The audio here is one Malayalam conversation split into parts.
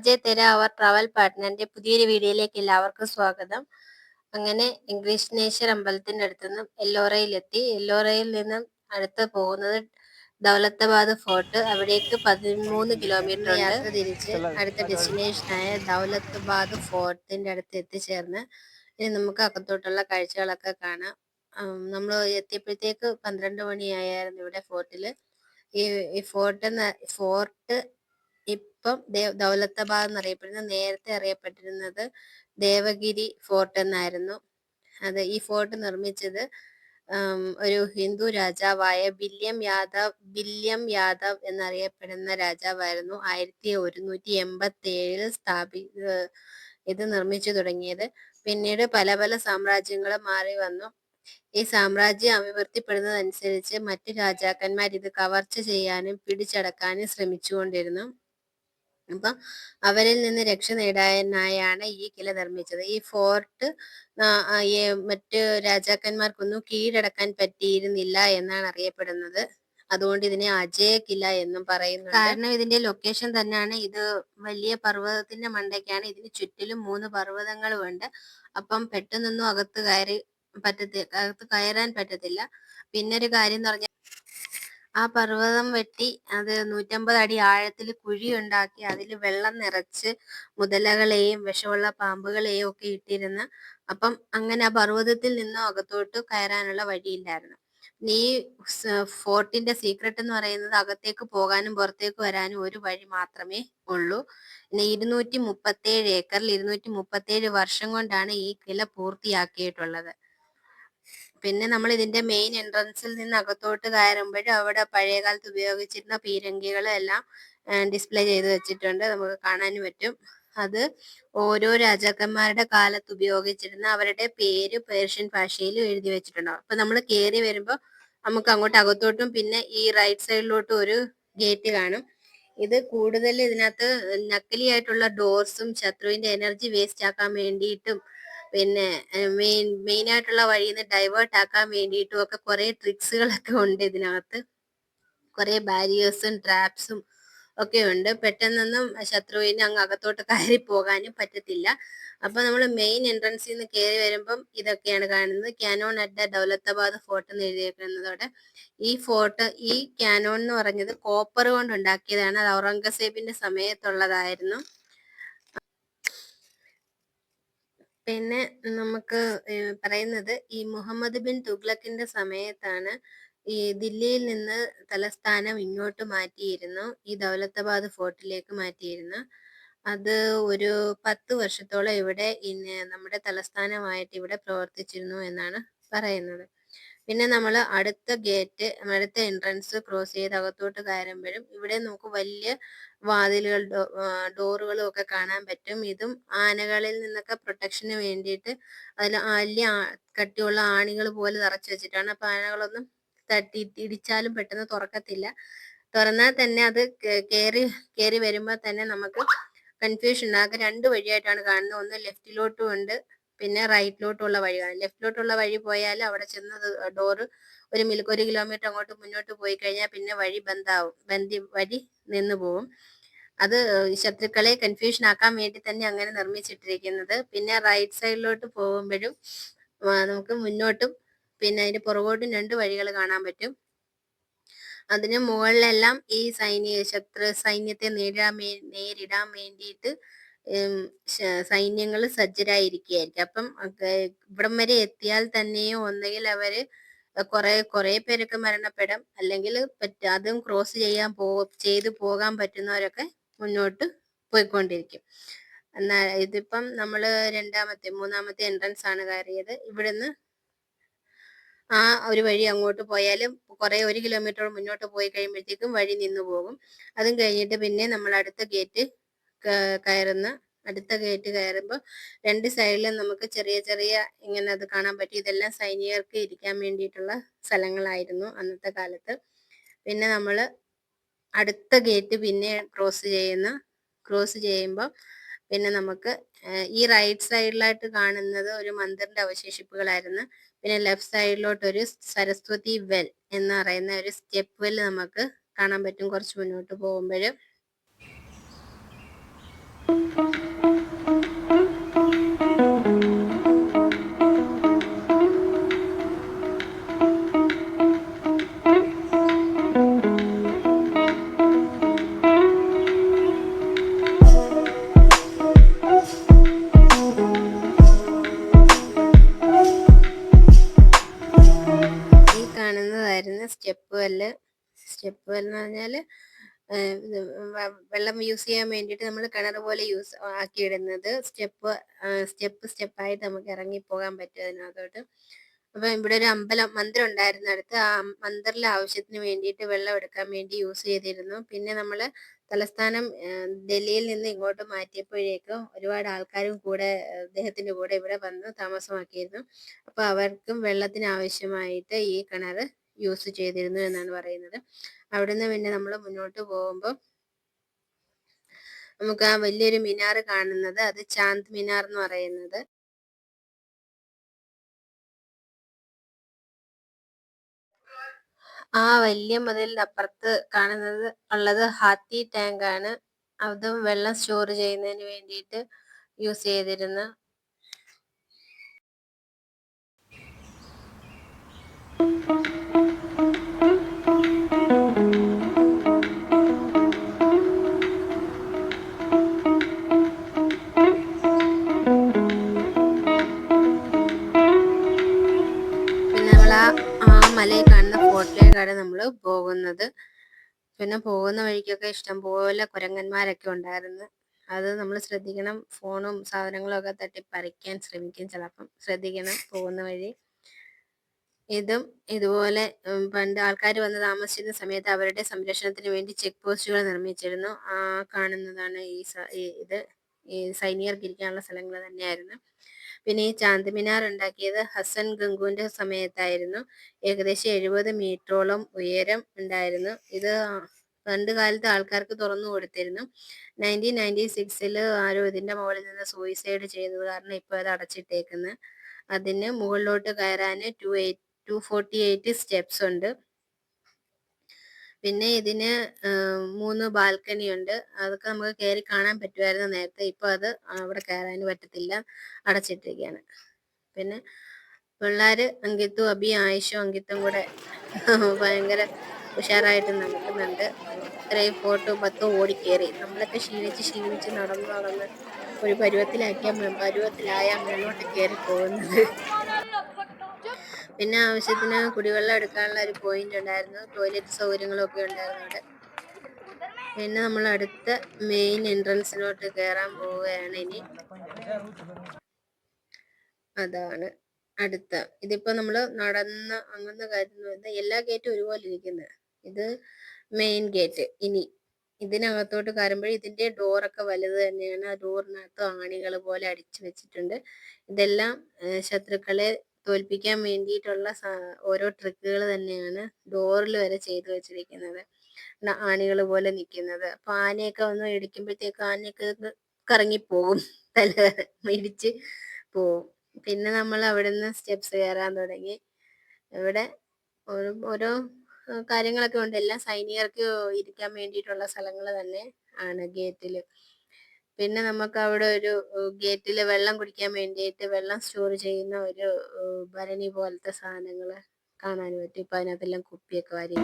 RJ തെര അവർ ട്രാവൽ പാർട്ട്ണറിന്റെ പുതിയൊരു വീഡിയോയിലേക്ക് എല്ലാവർക്കും സ്വാഗതം. അങ്ങനെ ഇംഗ്ലീഷ് അമ്പലത്തിന്റെ അടുത്ത് നിന്നും എല്ലോറയിലെത്തി. എല്ലോറയിൽ നിന്നും അടുത്ത് പോകുന്നത് ദൗലത്താബാദ് ഫോർട്ട്. അവിടേക്ക് 13 കിലോമീറ്റർ ഉണ്ട്. യാത്ര തിരിച്ച് അടുത്ത ഡെസ്റ്റിനേഷനായ ദൗലത്താബാദ് ഫോർട്ടിന്റെ അടുത്ത് എത്തിച്ചേർന്ന് ഇനി നമുക്ക് അകത്തോട്ടുള്ള കാഴ്ചകളൊക്കെ കാണാം. നമ്മൾ എത്തിയപ്പോഴത്തേക്ക് 12 മണിയായിരുന്നു ഇവിടെ ഫോർട്ടിൽ. ഈ ഫോർട്ട് ഇപ്പം ദൗലത്താബാദ് എന്നറിയപ്പെടുന്നത്. നേരത്തെ അറിയപ്പെട്ടിരുന്നത് ദേവഗിരി ഫോർട്ട് എന്നായിരുന്നു. ഈ ഫോർട്ട് നിർമ്മിച്ചത് ഒരു ഹിന്ദു രാജാവായ വില്യം യാദവ് എന്നറിയപ്പെടുന്ന രാജാവായിരുന്നു. 1187 ഇത് നിർമ്മിച്ചു തുടങ്ങിയത്. പിന്നീട് പല പല സാമ്രാജ്യങ്ങൾ മാറി വന്നു. ഈ സാമ്രാജ്യം അഭിവൃദ്ധിപ്പെടുന്നതനുസരിച്ച് മറ്റ് രാജാക്കന്മാർ ഇത് കവർച്ച ചെയ്യാനും പിടിച്ചടക്കാനും ശ്രമിച്ചുകൊണ്ടിരുന്നു. അപ്പം അവരിൽ നിന്ന് രക്ഷ നേടാനായാണ് ഈ കില നിർമ്മിച്ചത്. ഈ ഫോർട്ട് മറ്റ് രാജാക്കന്മാർക്കൊന്നും കീഴടക്കാൻ പറ്റിയിരുന്നില്ല എന്നാണ് അറിയപ്പെടുന്നത്. അതുകൊണ്ട് ഇതിനെ അജയ കില എന്നും പറയുന്നുണ്ട്. കാരണം ഇതിന്റെ ലൊക്കേഷൻ തന്നെയാണ്. ഇത് വലിയ പർവ്വതത്തിന്റെ മണ്ടയ്ക്കാണ്. ഇതിന് ചുറ്റിലും 3 പർവ്വതങ്ങളുമുണ്ട്. അപ്പം പെട്ടെന്നൊന്നും അകത്ത് കയറാൻ പറ്റത്തില്ല. പിന്നെ ഒരു കാര്യം എന്ന് പറഞ്ഞാൽ ആ പർവ്വതം വെട്ടി അത് 150 അടി ആഴത്തിൽ കുഴിയുണ്ടാക്കി അതിൽ വെള്ളം നിറച്ച് മുതലകളെയും വിഷമുള്ള പാമ്പുകളെയും ഒക്കെ ഇട്ടിരുന്ന. അപ്പം അങ്ങനെ ആ പർവ്വതത്തിൽ നിന്നും അകത്തോട്ട് കയറാനുള്ള വഴിയില്ലായിരുന്നു. ഈ ഫോർട്ടിന്റെ സീക്രട്ട് എന്ന് പറയുന്നത് അകത്തേക്ക് പോകാനും പുറത്തേക്ക് വരാനും ഒരു വഴി മാത്രമേ ഉള്ളൂ. പിന്നെ 237 ഏക്കറിൽ 237 വർഷം കൊണ്ടാണ് ഈ കില പൂർത്തിയാക്കിയിട്ടുള്ളത്. പിന്നെ നമ്മൾ ഇതിന്റെ മെയിൻ എൻട്രൻസിൽ നിന്ന് അകത്തോട്ട് കയറുമ്പോൾ അവിടെ പഴയകാലത്ത് ഉപയോഗിച്ചിരുന്ന പീരങ്കികളെല്ലാം ഡിസ്പ്ലേ ചെയ്ത് വെച്ചിട്ടുണ്ട്. നമുക്ക് കാണാനും പറ്റും. അത് ഓരോ രാജാക്കന്മാരുടെ കാലത്ത് ഉപയോഗിച്ചിരുന്ന അവരുടെ പേര് പേർഷ്യൻ ഭാഷയിലും എഴുതി വെച്ചിട്ടുണ്ടാവും. അപ്പൊ നമ്മൾ കയറി വരുമ്പോൾ നമുക്ക് അങ്ങോട്ട് അകത്തോട്ടും പിന്നെ ഈ റൈറ്റ് സൈഡിലോട്ടും ഒരു ഗേറ്റ് കാണും. ഇത് കൂടുതൽ ഇതിനകത്ത് നക്കലിയായിട്ടുള്ള ഡോർസും ശത്രുവിന്റെ എനർജി വേസ്റ്റ് ആക്കാൻ വേണ്ടിയിട്ടും പിന്നെ മെയിൻ ആയിട്ടുള്ള വഴിയിൽ നിന്ന് ഡൈവേർട്ട് ആക്കാൻ വേണ്ടിയിട്ടും ഒക്കെ കുറെ ട്രിക്സുകളൊക്കെ ഉണ്ട് ഇതിനകത്ത്. കുറെ ബാരിയേഴ്സും ട്രാപ്സും ഒക്കെ ഉണ്ട്. പെട്ടെന്നൊന്നും ശത്രുവിന് അങ്ങ് അകത്തോട്ട് കയറി പോകാനും പറ്റത്തില്ല. അപ്പൊ നമ്മൾ മെയിൻ എൻട്രൻസിൽ നിന്ന് കയറി വരുമ്പം ഇതൊക്കെയാണ് കാണുന്നത്. ക്യാനോൺ അറ്റ് ദ ദൗലത്താബാദ് ഫോർട്ട് എന്ന് എഴുതിയിരിക്കുന്നതോടെ ഈ ക്യാനോൺ എന്ന് പറഞ്ഞത് കോപ്പർ കൊണ്ട് ഉണ്ടാക്കിയതാണ്. അത് ഔറംഗസേബിന്റെ സമയത്തുള്ളതായിരുന്നു. പിന്നെ നമുക്ക് പറയുന്നത് ഈ മുഹമ്മദ് ബിൻ തുഗ്ലക്കിന്റെ സമയത്താണ് ഈ ദില്ലിയിൽ നിന്ന് തലസ്ഥാനം ഇങ്ങോട്ട് മാറ്റിയിരുന്നു. ഈ ദൗലത്താബാദ് ഫോർട്ടിലേക്ക് മാറ്റിയിരുന്നു. അത് ഒരു 10 വർഷത്തോളം ഇവിടെ നമ്മുടെ തലസ്ഥാനമായിട്ട് ഇവിടെ പ്രവർത്തിച്ചിരുന്നു എന്നാണ് പറയുന്നത്. പിന്നെ നമ്മൾ അടുത്ത എൻട്രൻസ് ക്രോസ് ചെയ്ത് അകത്തോട്ട് കയറുമ്പോഴും ഇവിടെ നമുക്ക് വലിയ വാതിലുകൾ ഡോറുകളും ഒക്കെ കാണാൻ പറ്റും. ഇതും ആനകളിൽ നിന്നൊക്കെ പ്രൊട്ടക്ഷന് വേണ്ടിയിട്ട് അതിൽ വലിയ കട്ടിയുള്ള ആണികൾ പോലെ തറച്ചു വെച്ചിട്ടാണ്. അപ്പൊ ആനകളൊന്നും ഇടിച്ചാലും പെട്ടെന്ന് തുറക്കത്തില്ല. തുറന്നാൽ തന്നെ അത് കയറി വരുമ്പോൾ തന്നെ നമുക്ക് കൺഫ്യൂഷൻ ആകെ 2 വഴിയായിട്ടാണ് കാണുന്നത്. ഒന്ന് ലെഫ്റ്റിലോട്ടും ഉണ്ട്, പിന്നെ റൈറ്റിലോട്ടുള്ള വഴിയാണ്. ലെഫ്റ്റിലോട്ടുള്ള വഴി പോയാൽ അവിടെ ചെന്ന് ഡോറ് 1 കിലോമീറ്റർ അങ്ങോട്ട് മുന്നോട്ട് പോയി കഴിഞ്ഞാൽ പിന്നെ വഴി വഴി നിന്ന് പോകും. അത് ശത്രുക്കളെ കൺഫ്യൂഷൻ ആക്കാൻ വേണ്ടി തന്നെ അങ്ങനെ നിർമ്മിച്ചിട്ടിരിക്കുന്നത്. പിന്നെ റൈറ്റ് സൈഡിലോട്ട് പോകുമ്പോഴും നമുക്ക് മുന്നോട്ടും പിന്നെ അതിന്റെ പുറകോട്ടും 2 വഴികൾ കാണാൻ പറ്റും. അതിന് മുകളിലെല്ലാം ഈ ശത്രു സൈന്യത്തെ നേരിടാൻ വേണ്ടിയിട്ട് സൈന്യങ്ങൾ സജ്ജരായിരിക്കുകയായിരിക്കും. അപ്പം ഇവിടം വരെ എത്തിയാൽ തന്നെയോ ഒന്നുകിൽ അവര് കുറെ പേരൊക്കെ മരണപ്പെടും, അല്ലെങ്കിൽ അതും ക്രോസ് ചെയ്തു പോകാൻ പറ്റുന്നവരൊക്കെ മുന്നോട്ട് പോയിക്കൊണ്ടിരിക്കും. എന്നാൽ ഇതിപ്പം നമ്മള് മൂന്നാമത്തെ എൻട്രൻസ് ആണ് കയറിയത്. ഇവിടുന്ന് ആ ഒരു വഴി അങ്ങോട്ട് പോയാലും 1 കിലോമീറ്റർ മുന്നോട്ട് പോയി കഴിയുമ്പോഴത്തേക്കും വഴി നിന്നു പോകും. അതും കഴിഞ്ഞിട്ട് പിന്നെ നമ്മൾ അടുത്ത ഗേറ്റ് കയറുമ്പോൾ 2 സൈഡിലും നമുക്ക് ചെറിയ ചെറിയ ഇങ്ങനെ അത് കാണാൻ പറ്റും. ഇതെല്ലാം സൈനികർക്ക് ഇരിക്കാൻ വേണ്ടിയിട്ടുള്ള സ്ഥലങ്ങളായിരുന്നു അന്നത്തെ കാലത്ത്. പിന്നെ നമ്മൾ അടുത്ത ഗേറ്റ് പിന്നെ ക്രോസ് ചെയ്യുമ്പോൾ പിന്നെ നമുക്ക് ഈ റൈറ്റ് സൈഡിലായിട്ട് കാണുന്നത് ഒരു മന്ദിറിന്റെ അവശേഷിപ്പുകളായിരുന്നു. പിന്നെ ലെഫ്റ്റ് സൈഡിലോട്ട് ഒരു സരസ്വതി വെൽ എന്ന് പറയുന്ന ഒരു സ്റ്റെപ്പ് വെൽ നമുക്ക് കാണാൻ പറ്റും കുറച്ച് മുന്നോട്ട് പോകുമ്പോൾ. ഈ കാണുന്നതായിരുന്നു സ്റ്റെപ്പ് വെല്ല്. സ്റ്റെപ്പ് വെല്ല് എന്ന് പറഞ്ഞാൽ വെള്ളം യൂസ് ചെയ്യാൻ വേണ്ടിയിട്ട് നമ്മൾ കിണർ പോലെ യൂസ് ആക്കിയിടുന്നത്. സ്റ്റെപ്പായിട്ട് നമുക്ക് ഇറങ്ങിപ്പോകാൻ പറ്റും അതിനകത്തോട്ട്. അപ്പം ഇവിടെ ഒരു മന്ദിരം ഉണ്ടായിരുന്നു അടുത്ത്. ആ മന്ദിറിലെ ആവശ്യത്തിന് വേണ്ടിയിട്ട് വെള്ളം എടുക്കാൻ വേണ്ടി യൂസ് ചെയ്തിരുന്നു. പിന്നെ നമ്മൾ തലസ്ഥാനം ഡൽഹിയിൽ നിന്ന് ഇങ്ങോട്ട് മാറ്റിയപ്പോഴേക്കും ഒരുപാട് ആൾക്കാരും കൂടെ അദ്ദേഹത്തിന്റെ കൂടെ ഇവിടെ വന്ന് താമസമാക്കിയിരുന്നു. അപ്പോൾ അവർക്കും വെള്ളത്തിന് ആവശ്യമായിട്ട് ഈ കിണർ യൂസ് ചെയ്തിരുന്നു എന്നാണ് പറയുന്നത്. അവിടുന്ന് പിന്നെ നമ്മൾ മുന്നോട്ട് പോകുമ്പോൾ നമുക്ക് ആ വലിയൊരു മിനാർ കാണുന്നത്, അത് ചാന്ദ് മിനാർ എന്ന് പറയുന്നത്. ആ വലിയ മതിലിന്റെ അപ്പുറത്ത് ഉള്ളത് ഹാത്തി ടാങ്ക് ആണ്. അതും വെള്ളം സ്റ്റോർ ചെയ്യുന്നതിന് വേണ്ടിയിട്ട് യൂസ് ചെയ്തിരുന്ന. പിന്നെ നമ്മൾ ആ മലയിൽ കാണുന്ന ഫോർട്ടിലേക്കാണ് നമ്മൾ പോകുന്നത്. പിന്നെ പോകുന്ന വഴിക്കൊക്കെ ഇഷ്ടംപോലെ കുരങ്ങന്മാരൊക്കെ ഉണ്ടായിരുന്നു. അത് നമ്മൾ ശ്രദ്ധിക്കണം. ഫോണും സാധനങ്ങളും ഒക്കെ തട്ടിപ്പറിക്കാൻ ശ്രമിക്കും ചിലപ്പം. ശ്രദ്ധിക്കണം പോകുന്ന വഴി. ഇതും ഇതുപോലെ പണ്ട് ആൾക്കാർ വന്ന് താമസിച്ചിരുന്ന സമയത്ത് അവരുടെ സംരക്ഷണത്തിന് വേണ്ടി ചെക്ക് പോസ്റ്റുകൾ നിർമ്മിച്ചിരുന്നു. ആ കാണുന്നതാണ് ഇത് ഈ സൈനികർക്ക് ഇരിക്കാനുള്ള സ്ഥലങ്ങൾ തന്നെയായിരുന്നു. പിന്നെ ഈ ചാന്ദ് മിനാർ ഉണ്ടാക്കിയത് ഹസൻ ഗംഗുവിന്റെ സമയത്തായിരുന്നു. ഏകദേശം 70 മീറ്ററോളം ഉയരം ഉണ്ടായിരുന്നു. ഇത് പണ്ട് കാലത്ത് ആൾക്കാർക്ക് തുറന്നു കൊടുത്തിരുന്നു. 1996 ആരോ ഇതിന്റെ മുകളിൽ നിന്ന് സൂയിസൈഡ് ചെയ്തത് കാരണം ഇപ്പൊ അത് അടച്ചിട്ടേക്കുന്നത്. അതിന് മുകളിലോട്ട് കയറാൻ 248 സ്റ്റെപ്സ് ഉണ്ട്. പിന്നെ ഇതിന് 3 ബാൽക്കണി ഉണ്ട്. അതൊക്കെ നമുക്ക് കയറി കാണാൻ പറ്റുമായിരുന്നു നേരത്തെ. ഇപ്പൊ അത് അവിടെ കയറാൻ പറ്റത്തില്ല, അടച്ചിട്ടിരിക്കുകയാണ്. പിന്നെ പിള്ളേര് അങ്കിത്തും ആയിഷും അങ്കിത്തും കൂടെ ഭയങ്കര ഉഷാറായിട്ട് നടക്കുന്നുണ്ട്. ഇത്രയും 4 10 ഓടിക്കേറി. നമ്മളൊക്കെ ക്ഷീണിച്ച് നടന്ന് ഒരു പരുവത്തിലായ മേളോട്ട് കയറി പോകുന്നത്. പിന്നെ ആവശ്യത്തിന് കുടിവെള്ളം എടുക്കാനുള്ള ഒരു പോയിന്റ് ഉണ്ടായിരുന്നു. ടോയ്ലറ്റ് സൗകര്യങ്ങളും ഒക്കെ ഉണ്ടായിരുന്നു അവിടെ. പിന്നെ നമ്മൾ അടുത്ത മെയിൻ എൻട്രൻസിലോട്ട് കയറാൻ പോവുകയാണ് ഇനി. അതാണ് അടുത്ത. ഇതിപ്പോ നമ്മൾ നടന്ന് അങ്ങനെ കാര്യം എല്ലാ ഗേറ്റും ഒരുപോലെ ഇരിക്കുന്നത്. ഇത് മെയിൻ ഗേറ്റ്. ഇനി ഇതിനകത്തോട്ട് കയറുമ്പോൾ ഇതിന്റെ ഡോറൊക്കെ വലുത് തന്നെയാണ്. ആ ഡോറിനകത്ത് ആണികൾ പോലെ അടിച്ചു വെച്ചിട്ടുണ്ട്. ഇതെല്ലാം ശത്രുക്കളെ തോൽപ്പിക്കാൻ വേണ്ടിയിട്ടുള്ള ഓരോ ട്രിക്കുകൾ തന്നെയാണ് ഡോറിൽ വരെ ചെയ്തു വെച്ചിരിക്കുന്നത്. ആണികൾ പോലെ നിൽക്കുന്നത്. അപ്പൊ ആനയൊക്കെ വന്ന് ഇടിക്കുമ്പോഴത്തേക്ക് ആനയൊക്കെ കറങ്ങിപ്പോകും, തല ഇടിച്ച് പോവും. പിന്നെ നമ്മൾ അവിടുന്ന് സ്റ്റെപ്സ് കയറാൻ തുടങ്ങി. ഇവിടെ ഓരോ കാര്യങ്ങളൊക്കെ ഉണ്ട്. എല്ലാം സൈനികർക്ക് ഇരിക്കാൻ വേണ്ടിയിട്ടുള്ള സ്ഥലങ്ങൾ തന്നെ ആണ് ഗേറ്റില്. പിന്നെ നമുക്ക് അവിടെ ഒരു ഗേറ്റില് വെള്ളം കുടിക്കാൻ വേണ്ടിയിട്ട് വെള്ളം സ്റ്റോർ ചെയ്യുന്ന ഒരു ഭരണി പോലത്തെ സാധനങ്ങൾ കാണാൻ പറ്റും. ഇപ്പൊ അതിനകത്തെല്ലാം കുപ്പിയൊക്കെ വാരി.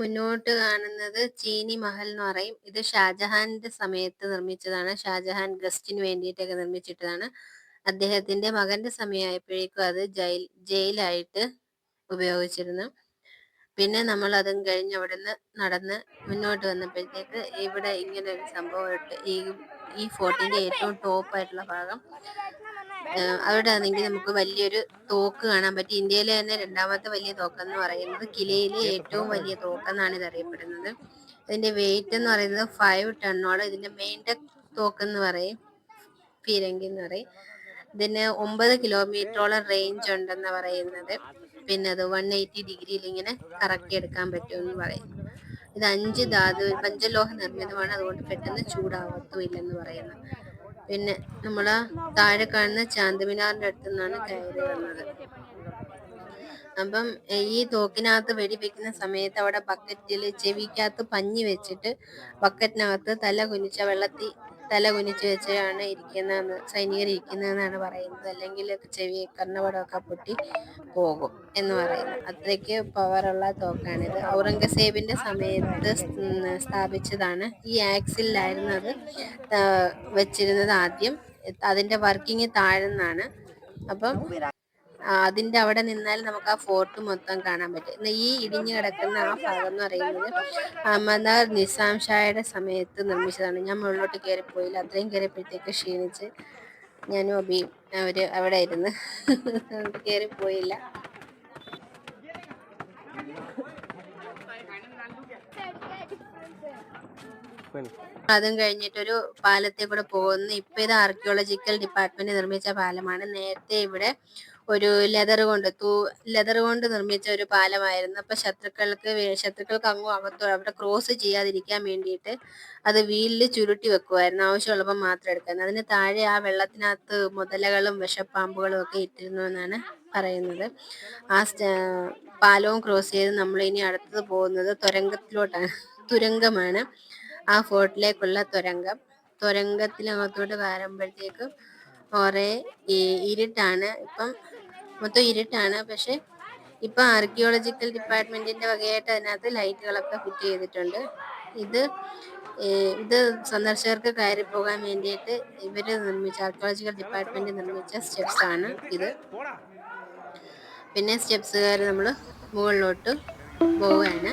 മുന്നോട്ട് കാണുന്നത് ചീനി മഹൽ എന്ന് പറയും. ഇത് ഷാജഹാന്റെ സമയത്ത് നിർമ്മിച്ചതാണ്. ഷാജഹാൻ ഗസ്റ്റിന് വേണ്ടിയിട്ടൊക്കെ നിർമ്മിച്ചിട്ടതാണ്. അദ്ദേഹത്തിന്റെ മകന്റെ സമയമായപ്പോഴേക്കും അത് ജയിലായിട്ട് ഉപയോഗിച്ചിരുന്നു. പിന്നെ നമ്മൾ അതും കഴിഞ്ഞ് അവിടുന്ന് നടന്ന് മുന്നോട്ട് വന്നപ്പോഴത്തേക്ക് ഇവിടെ ഇങ്ങനെ ഒരു സംഭവമായിട്ട് ഈ ഫോർട്ടിന്റെ ഏറ്റവും ടോപ്പായിട്ടുള്ള ഭാഗം അവിടെ ആണെങ്കിൽ നമുക്ക് വലിയൊരു തോക്ക് കാണാൻ പറ്റി. ഇന്ത്യയിലെ തന്നെ രണ്ടാമത്തെ വലിയ തോക്കെന്ന് പറയുന്നത് കിലയിലെ ഏറ്റവും വലിയ തോക്കെന്നാണ് ഇത് അറിയപ്പെടുന്നത്. ഇതിന്റെ വെയിറ്റ് എന്ന് പറയുന്നത് 5 ടണ്ണോളം. ഇതിന്റെ മെയിൻ തോക്കെന്ന് പറയും, പീരങ്കി എന്ന് പറയും. ഇതിന് 9 കിലോമീറ്ററോളം റേഞ്ച് ഉണ്ടെന്ന് പറയുന്നത്. പിന്നെ അത് 180 ഡിഗ്രിയിൽ ഇങ്ങനെ കറക്കി എടുക്കാൻ പറ്റുമെന്ന് പറയുന്നു. ഇത് 5 പഞ്ചലോഹ നിർമ്മിതമാണ്, അതുകൊണ്ട് പെട്ടെന്ന് ചൂടാവത്തുമില്ലെന്ന് പറയുന്നു. പിന്നെ നമ്മൾ താഴെ കാണുന്ന ചാന്ദിമിനാറിന്റെ അടുത്ത് നിന്നാണ് കയറി വന്നത്. അപ്പം ഈ തോക്കിനകത്ത് വെടിവെക്കുന്ന സമയത്ത് അവിടെ ബക്കറ്റിൽ ചെവിക്കകത്ത് പഞ്ഞി വെച്ചിട്ട് ബക്കറ്റിനകത്ത് വെള്ളത്തിൽ തല കുനിച്ച് വെച്ചാണ് സൈനികർ ഇരിക്കുന്നതെന്നാണ് പറയുന്നത്. അല്ലെങ്കിൽ ചെവി കർണപടമൊക്കെ പൊട്ടി പോകും എന്ന് പറയുന്നു. അത്രയ്ക്ക് പവറുള്ള തോക്കാണിത്. ഔറംഗസേബിന്റെ സമയത്ത് സ്ഥാപിച്ചതാണ്. ഈ ആക്സിലായിരുന്നു അത് വെച്ചിരുന്നത് ആദ്യം. അതിന്റെ വർക്കിംഗ് താഴ്ന്നാണ്. അപ്പം അതിന്റെ അവിടെ നിന്നാൽ നമുക്ക് ആ ഫോർട്ട് മൊത്തം കാണാൻ പറ്റും. ഈ ഇടിഞ്ഞു കിടക്കുന്ന ആ ഭാഗം എന്ന് പറയുന്നത് അഹമ്മദ് നിസാം ഷായുടെ സമയത്ത് നിർമ്മിച്ചതാണ്. ഞാൻ മുകളിലോട്ട് കയറിപ്പോയില്ല. അത്രയും കയറിയപ്പോഴത്തേക്ക് ക്ഷീണിച്ച് ഞാനും അബിയും അവിടെ ഇരുന്ന് കയറിപ്പോയില്ല. അതും കഴിഞ്ഞിട്ടൊരു പാലത്തിൽ കൂടെ പോകുന്നു. ഇപ്പൊ ഇത് ആർക്കിയോളജിക്കൽ ഡിപ്പാർട്ട്മെന്റ് നിർമ്മിച്ച പാലമാണ്. നേരത്തെ ഇവിടെ ഒരു ലെതർ കൊണ്ട് നിർമ്മിച്ച ഒരു പാലമായിരുന്നു. അപ്പൊ ശത്രുക്കൾക്ക് അങ്ങും അവിടെ ക്രോസ് ചെയ്യാതിരിക്കാൻ വേണ്ടിയിട്ട് അത് വീലിൽ ചുരുട്ടി വെക്കുമായിരുന്നു. ആവശ്യമുള്ളപ്പോൾ മാത്രം എടുക്കാൻ. അതിന് താഴെ ആ വെള്ളത്തിനകത്ത് മുതലകളും വിഷപ്പാമ്പുകളും ഒക്കെ ഇട്ടിരുന്നു എന്നാണ് പറയുന്നത്. ആ പാലവും ക്രോസ് ചെയ്ത് നമ്മൾ ഇനി അടുത്തത് പോകുന്നത് തുരങ്കമാണ്. ആ ഫോർട്ടിലേക്കുള്ള തുരങ്കത്തിനകത്തോട്ട് കയറുമ്പോഴത്തേക്കും കുറെ ഇരുട്ടാണ്. ഇപ്പം മൊത്തം ഇരുട്ടാണ്. പക്ഷെ ഇപ്പൊ ആർക്കിയോളജിക്കൽ ഡിപ്പാർട്ട്മെന്റിന്റെ വകയായിട്ട് അതിനകത്ത് ലൈറ്റുകളൊക്കെ ഫിറ്റ് ചെയ്തിട്ടുണ്ട്. ഇത് സന്ദർശകർക്ക് കയറി പോകാൻ വേണ്ടിയിട്ട് ആർക്കിയോളജിക്കൽ ഡിപ്പാർട്ട്മെന്റ് നിർമ്മിച്ച സ്റ്റെപ്സ് ആണ് ഇത്. പിന്നെ സ്റ്റെപ്സ് കയറി നമ്മൾ മുകളിലോട്ട് പോവുകയാണ്.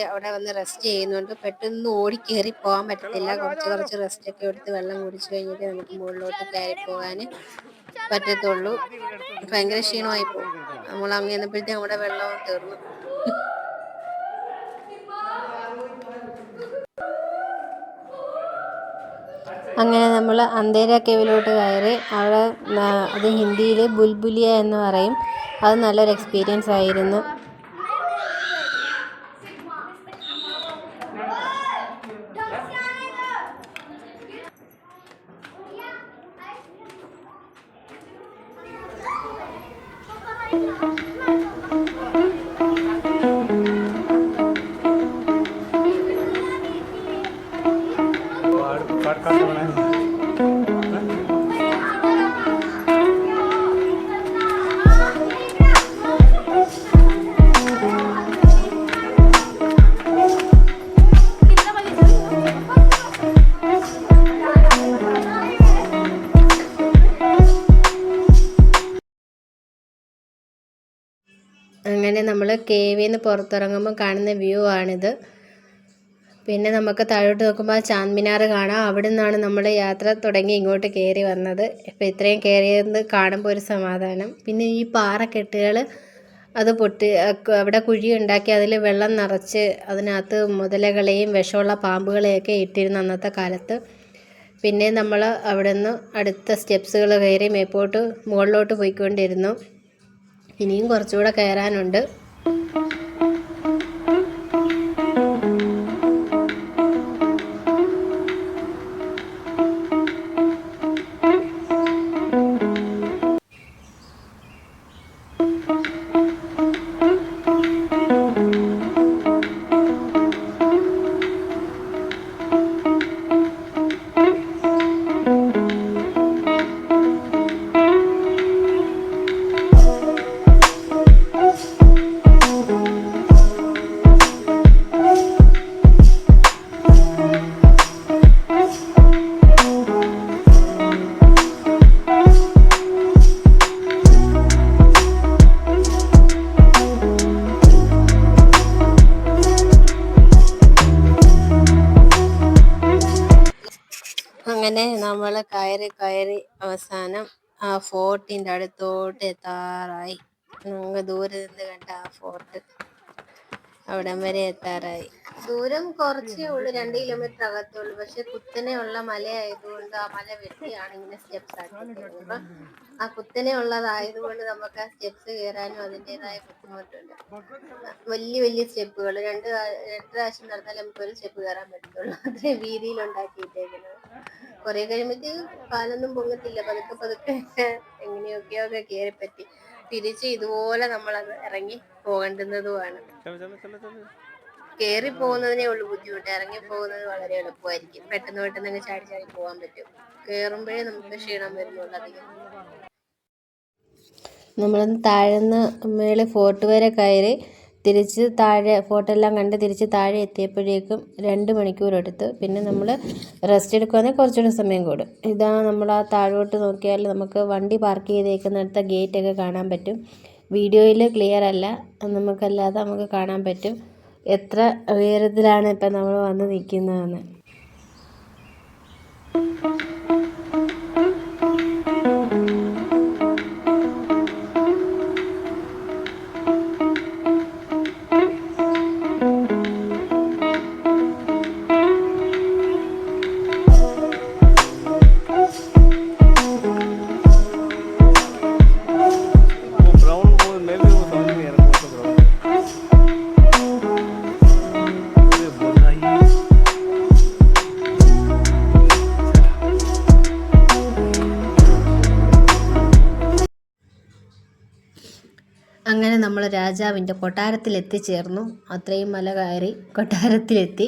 അവിടെ വന്ന് റെസ്റ്റ് ചെയ്യുന്നുണ്ട്. പെട്ടെന്ന് ഓടിക്കേറി പോകാൻ പറ്റത്തില്ല. കുറച്ച് റെസ്റ്റ് ഒക്കെ എടുത്ത് വെള്ളം കുടിച്ചു കഴിഞ്ഞിട്ട് നമുക്ക് മുകളിലോട്ട് കയറി പോകാൻ പറ്റത്തുള്ളൂ. ഭയങ്കര ക്ഷീണമായി പോകും. നമ്മൾ അങ്ങ് ചെന്നപ്പോഴത്തേക്കും നമ്മുടെ വെള്ളവും തീർന്നു. അങ്ങനെ നമ്മൾ അന്ധേര കേവിലോട്ട് കയറി. അവിടെ അത് ഹിന്ദിയിൽ ബുൽബുലിയ എന്ന് പറയും. അത് നല്ലൊരു എക്സ്പീരിയൻസ് ആയിരുന്നു. അങ്ങനെ നമ്മൾ കേവിൽ നിന്ന് പുറത്തിറങ്ങുമ്പോൾ കാണുന്ന വ്യൂ ആണിത്. പിന്നെ നമുക്ക് താഴോട്ട് നോക്കുമ്പോൾ ചാന്ദിമിനാർ കാണാം. അവിടെ നിന്നാണ് നമ്മൾ യാത്ര തുടങ്ങി ഇങ്ങോട്ട് കയറി വന്നത്. ഇപ്പം ഇത്രയും കയറിയത് കാണുമ്പോൾ ഒരു സമാധാനം. പിന്നെ ഈ പാറക്കെട്ടുകൾ അത് അവിടെ കുഴി ഉണ്ടാക്കി അതിൽ വെള്ളം നിറച്ച് അതിനകത്ത് മുതലകളെയും വിഷമുള്ള പാമ്പുകളെയൊക്കെ ഇട്ടിരുന്നു അന്നത്തെ കാലത്ത്. പിന്നെ നമ്മൾ അവിടെ നിന്ന് അടുത്ത സ്റ്റെപ്സുകൾ കയറി മുകളിലോട്ട് പോയിക്കൊണ്ടിരുന്നു. ഇനിയും കുറച്ചുകൂടെ കയറാനുണ്ട്. അങ്ങനെ നമ്മൾ കയറി അവസാനം ആ ഫോർട്ടിൻ്റെ അടുത്തോട്ട് എത്താറായി. നമുക്ക് ദൂരെ നിന്ന് കണ്ട ആ ഫോർട്ട് അവിടം വരെ എത്താറായി. ദൂരം കുറച്ചേ ഉള്ളൂ, 2 കിലോമീറ്റർ അകത്തുള്ളൂ. പക്ഷെ കുത്തനെ ഉള്ള മലയായതുകൊണ്ട് ആ മല വെട്ടിയാണ് ഇങ്ങനെ സ്റ്റെപ്സ് ആക്കിയിരിക്കുന്നത്. അപ്പം ആ കുത്തനെ ഉള്ളതായതുകൊണ്ട് നമുക്ക് ആ സ്റ്റെപ്സ് കയറാനും അതിൻ്റെതായ ബുദ്ധിമുട്ടുണ്ട്. വലിയ വലിയ സ്റ്റെപ്പുകൾ 2 പ്രാവശ്യം നടന്നാലും നമുക്ക് ഒരു സ്റ്റെപ്പ് കയറാൻ പറ്റത്തുള്ളൂ. അത്രയും വീതിയിൽ ഉണ്ടാക്കിയിട്ടേക്കുന്നത്. കുറെ കഴിയുമ്പോഴത്തേക്ക് കാലൊന്നും പൊങ്ങത്തില്ല. പതുക്കെ എങ്ങനെയൊക്കെയോ കയറി പറ്റി. തിരിച്ച് ഇതുപോലെ നമ്മളത് ഇറങ്ങി പോകേണ്ടുന്നതുമാണ്. കയറി പോകുന്നതിനേ ഉള്ളൂ ബുദ്ധിമുട്ട്, ഇറങ്ങി പോകുന്നത് വളരെ എളുപ്പമായിരിക്കും. പെട്ടെന്ന് അങ്ങ് ചാടി പോകാൻ പറ്റും. കയറുമ്പോഴേ നമുക്ക് ക്ഷീണം വരുന്നുള്ളൂ അധികം. നമ്മൾ താഴെന്ന് മേളിൽ ഫോർട്ട് വരെ കയറി തിരിച്ച് താഴെ ഫോർട്ടെല്ലാം കണ്ട് തിരിച്ച് താഴെ എത്തിയപ്പോഴേക്കും 2 മണിക്കൂർ എടുത്തു. പിന്നെ നമ്മൾ റെസ്റ്റ് എടുക്കുകയാണെങ്കിൽ കുറച്ചുകൂടെ സമയം കൂടും. ഇതാ നമ്മൾ ആ താഴോട്ട് നോക്കിയാൽ നമുക്ക് വണ്ടി പാർക്ക് ചെയ്തേക്കുന്നിടത്ത ഗേറ്റൊക്കെ കാണാൻ പറ്റും. വീഡിയോയിൽ ക്ലിയർ അല്ല, നമുക്കല്ലാതെ നമുക്ക് കാണാൻ പറ്റും എത്ര ഉയരത്തിലാണ് ഇപ്പം നമ്മൾ വന്ന് നിൽക്കുന്നതെന്ന്. അങ്ങനെ നമ്മൾ രാജാവിൻ്റെ കൊട്ടാരത്തിൽ എത്തിച്ചേർന്നു. അത്രയും മല കയറി കൊട്ടാരത്തിലെത്തി.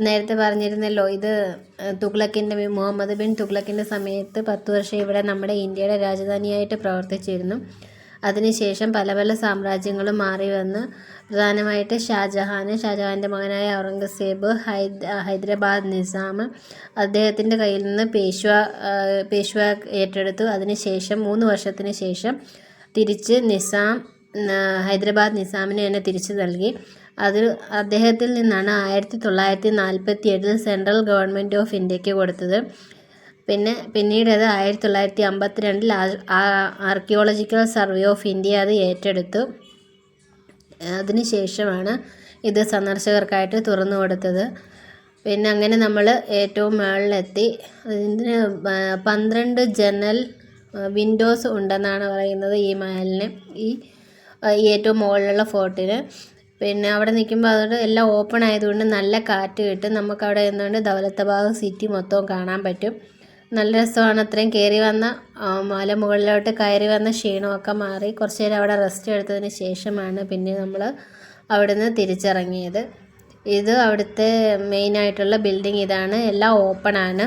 നേരത്തെ പറഞ്ഞിരുന്നല്ലോ, ഇത് മുഹമ്മദ് ബിൻ തുഗ്ലക്കിൻ്റെ സമയത്ത് 10 വർഷം ഇവിടെ നമ്മുടെ ഇന്ത്യയുടെ രാജധാനിയായിട്ട് പ്രവർത്തിച്ചിരുന്നു. അതിനുശേഷം പല സാമ്രാജ്യങ്ങളും മാറി വന്ന് പ്രധാനമായിട്ട് ഷാജഹാൻ്റെ മകനായ ഔറംഗസേബ്, ഹൈദരാബാദ് നിസാം അദ്ദേഹത്തിൻ്റെ കയ്യിൽ നിന്ന് പേഷ്വ ഏറ്റെടുത്തു. അതിനുശേഷം 3 വർഷത്തിന് ശേഷം തിരിച്ച് ഹൈദരാബാദ് നിസാമിന് തന്നെ തിരിച്ചു നൽകി. അദ്ദേഹത്തിൽ നിന്നാണ് 1947 സെൻട്രൽ ഗവൺമെൻറ് ഓഫ് ഇന്ത്യക്ക് കൊടുത്തത്. പിന്നീട് അത് 1952 ആർക്കിയോളജിക്കൽ സർവേ ഓഫ് ഇന്ത്യ അത് ഏറ്റെടുത്തു. അതിനുശേഷമാണ് ഇത് സന്ദർശകർക്കായിട്ട് തുറന്നു കൊടുത്തത്. പിന്നെ അങ്ങനെ നമ്മൾ ഏറ്റവും മുകളിലെത്തി. ഇതിന് 12 ജനൽ വിൻഡോസ് ഉണ്ടെന്നാണ് പറയുന്നത് ഈ മഹലിന്, ഈ ഏറ്റവും മുകളിലുള്ള ഫോർട്ടിന്. പിന്നെ അവിടെ നിൽക്കുമ്പോൾ അതുകൊണ്ട് എല്ലാം ഓപ്പൺ ആയതുകൊണ്ട് നല്ല കാറ്റ് കിട്ടും. നമുക്കവിടെ നിന്നുകൊണ്ട് ദൗലത്താബാദ് സിറ്റി മൊത്തവും കാണാൻ പറ്റും. നല്ല രസമാണ്. അത്രയും മല മുകളിലോട്ട് കയറി വന്ന ക്ഷീണമൊക്കെ മാറി കുറച്ച് നേരം അവിടെ റെസ്റ്റ് എടുത്തതിന് ശേഷമാണ് പിന്നെ നമ്മൾ അവിടെ നിന്ന് തിരിച്ചിറങ്ങിയത്. ഇത് അവിടുത്തെ മെയിനായിട്ടുള്ള ബിൽഡിംഗ് ഇതാണ്. എല്ലാം ഓപ്പണാണ്.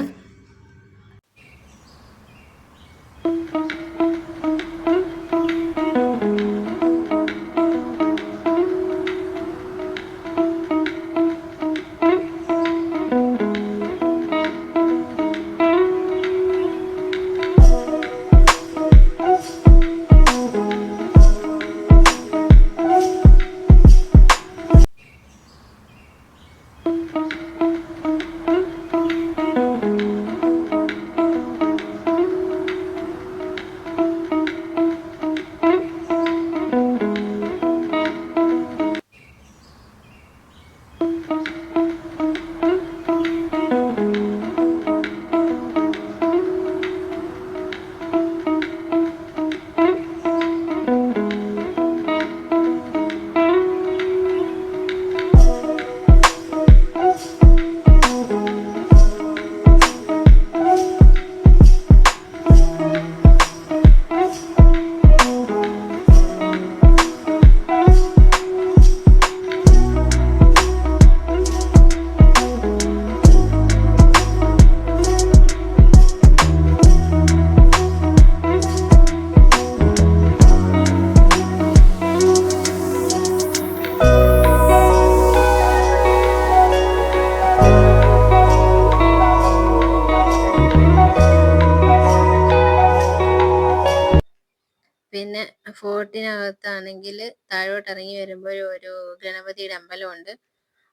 പിന്നെ ഫോർട്ടിനകത്താണെങ്കിൽ താഴോട്ട് ഇറങ്ങി വരുമ്പോൾ ഒരു ഗണപതിയുടെ അമ്പലമുണ്ട്.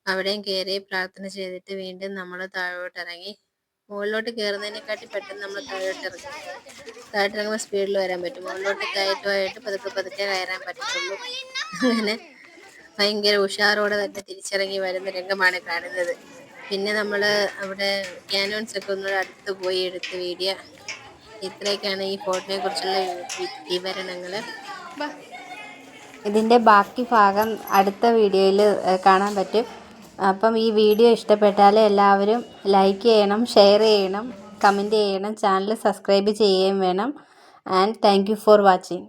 അവിടെയും കയറി പ്രാർത്ഥന ചെയ്തിട്ട് വീണ്ടും നമ്മൾ താഴോട്ട് ഇറങ്ങി. മുകളിലോട്ട് കയറുന്നതിനെക്കാട്ടി പെട്ടെന്ന് നമ്മൾ താഴോട്ടിറങ്ങുമ്പോൾ സ്പീഡിൽ വരാൻ പറ്റും. മുകളിലോട്ട് കയറ്റമായിട്ട് പതുക്കെ പതുക്കെ കയറാൻ പറ്റത്തുള്ളൂ. അങ്ങനെ ഭയങ്കര ഉഷാറോടെ തന്നെ തിരിച്ചിറങ്ങി വരുന്ന രംഗമാണ് കാണുന്നത്. പിന്നെ നമ്മൾ അവിടെ ക്യാനോൺസ് ഒക്കെ ഒന്നുകൂടെ അടുത്ത് പോയി എടുത്ത് വീഡിയോ. ഇത്രയൊക്കെയാണ് ഈ ഫോർട്ടിനെ കുറിച്ചുള്ള വിവരണങ്ങൾ. ഇതിൻ്റെ ബാക്കി ഭാഗം അടുത്ത വീഡിയോയിൽ കാണാൻ പറ്റും. അപ്പം ഈ വീഡിയോ ഇഷ്ടപ്പെട്ടാൽ എല്ലാവരും ലൈക്ക് ചെയ്യണം, ഷെയർ ചെയ്യണം, കമൻറ്റ് ചെയ്യണം, ചാനൽ സബ്സ്ക്രൈബ് ചെയ്യുകയും വേണം. And thank you for watching.